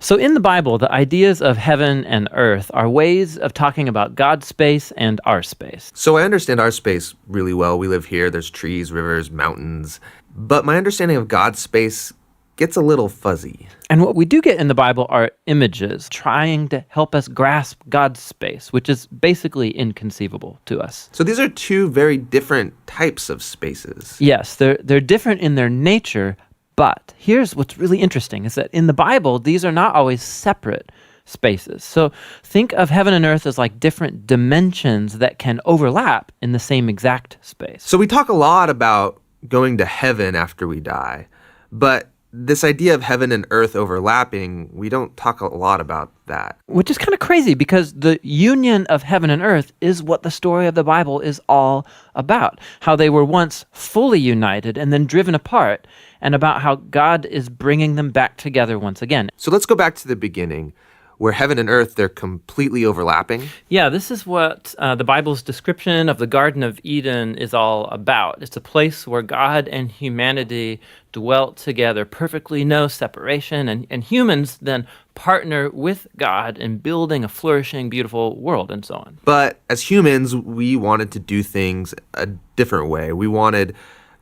So in the Bible, the ideas of heaven and earth are ways of talking about God's space and our space. So I understand our space really well. We live here. There's trees, rivers, mountains. But my understanding of God's space gets a little fuzzy. And what we do get in the Bible are images trying to help us grasp God's space, which is basically inconceivable to us. So these are two very different types of spaces. Yes, they're different in their nature, but here's what's really interesting is that in the Bible, these are not always separate spaces. So think of heaven and earth as like different dimensions that can overlap in the same exact space. So we talk a lot about going to heaven after we die, but this idea of heaven and earth overlapping, we don't talk a lot about that. Which is kind of crazy because the union of heaven and earth is what the story of the Bible is all about. How they were once fully united and then driven apart, and about how God is bringing them back together once again. So let's go back to the beginning, where heaven and earth, they're completely overlapping. Yeah, this is what the Bible's description of the Garden of Eden is all about. It's a place where God and humanity dwelt together, perfectly no separation, and humans then partner with God in building a flourishing, beautiful world and so on. But as humans, we wanted to do things a different way. We wanted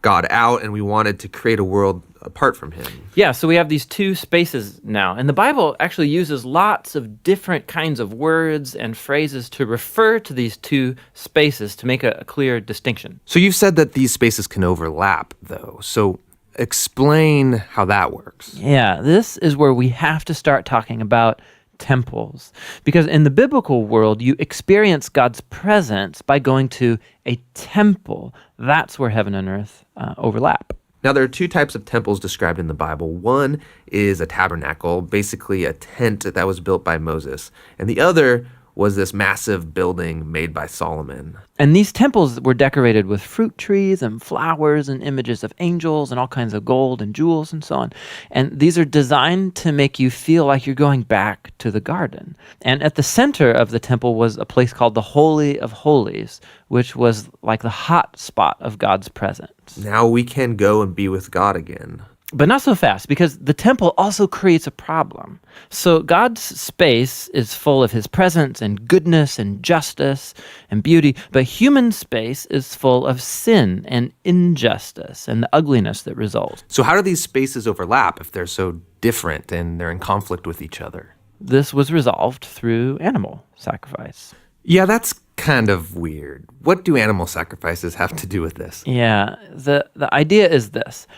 God out, and we wanted to create a world apart from him. Yeah, so we have these two spaces now. And the Bible actually uses lots of different kinds of words and phrases to refer to these two spaces to make a clear distinction. So you've said that these spaces can overlap, though. So explain how that works. Yeah, this is where we have to start talking about temples. Because in the biblical world, you experience God's presence by going to a temple. That's where heaven and earth overlap. Now, there are two types of temples described in the Bible. One is a tabernacle, basically a tent that was built by Moses. And the other was this massive building made by Solomon. And these temples were decorated with fruit trees and flowers and images of angels and all kinds of gold and jewels and so on. And these are designed to make you feel like you're going back to the garden. And at the center of the temple was a place called the Holy of Holies, which was like the hot spot of God's presence. Now we can go and be with God again. But not so fast, because the temple also creates a problem. So God's space is full of his presence and goodness and justice and beauty, but human space is full of sin and injustice and the ugliness that results. So how do these spaces overlap if they're so different and they're in conflict with each other? This was resolved through animal sacrifice. Yeah, that's kind of weird. What do animal sacrifices have to do with this? Yeah, the idea is this.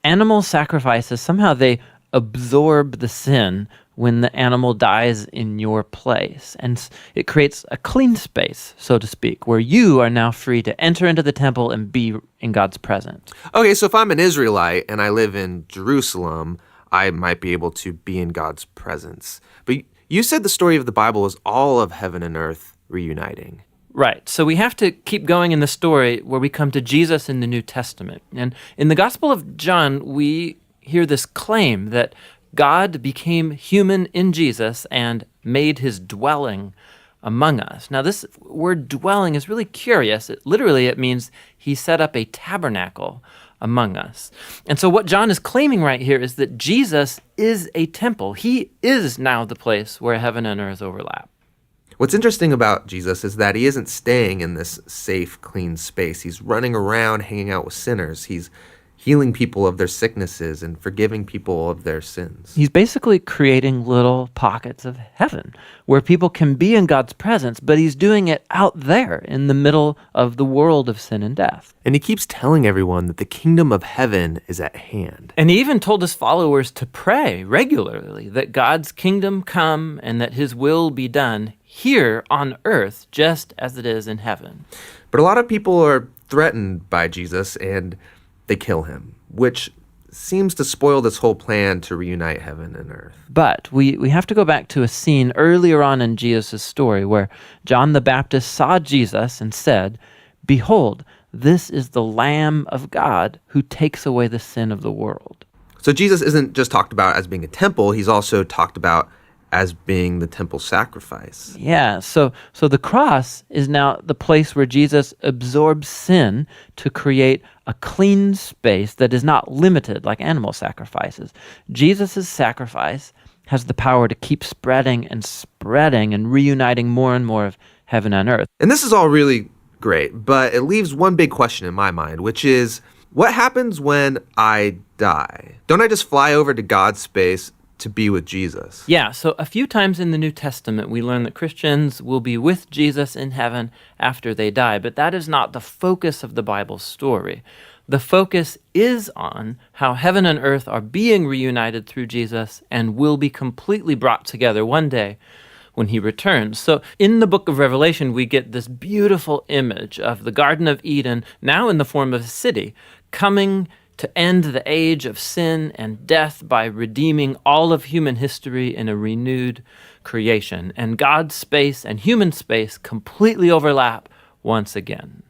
Animal sacrifices, somehow they absorb the sin when the animal dies in your place. And it creates a clean space, so to speak, where you are now free to enter into the temple and be in God's presence. Okay, so if I'm an Israelite and I live in Jerusalem, I might be able to be in God's presence. But you said the story of the Bible is all of heaven and earth reuniting. Right. So we have to keep going in the story where we come to Jesus in the New Testament. And in the Gospel of John, we hear this claim that God became human in Jesus and made his dwelling among us. Now, this word dwelling is really curious. It means he set up a tabernacle among us. And so what John is claiming right here is that Jesus is a temple. He is now the place where heaven and earth overlap. What's interesting about Jesus is that he isn't staying in this safe, clean space. He's running around hanging out with sinners. He's healing people of their sicknesses and forgiving people of their sins. He's basically creating little pockets of heaven where people can be in God's presence, but he's doing it out there in the middle of the world of sin and death. And he keeps telling everyone that the kingdom of heaven is at hand. And he even told his followers to pray regularly that God's kingdom come and that his will be done here on earth just as it is in heaven. But a lot of people are threatened by Jesus and they kill him, which seems to spoil this whole plan to reunite heaven and earth. But we have to go back to a scene earlier on in Jesus' story where John the Baptist saw Jesus and said, "Behold, this is the Lamb of God who takes away the sin of the world." So Jesus isn't just talked about as being a temple, he's also talked about as being the temple sacrifice. Yeah, so the cross is now the place where Jesus absorbs sin to create a clean space that is not limited like animal sacrifices. Jesus' sacrifice has the power to keep spreading and reuniting more and more of heaven and earth. And this is all really great, but it leaves one big question in my mind, which is, what happens when I die? Don't I just fly over to God's space to be with Jesus? Yeah, so a few times in the New Testament, we learn that Christians will be with Jesus in heaven after they die, but that is not the focus of the Bible story. The focus is on how heaven and earth are being reunited through Jesus and will be completely brought together one day when he returns. So in the book of Revelation, we get this beautiful image of the Garden of Eden, now in the form of a city, coming to end the age of sin and death by redeeming all of human history in a renewed creation. And God's space and human space completely overlap once again.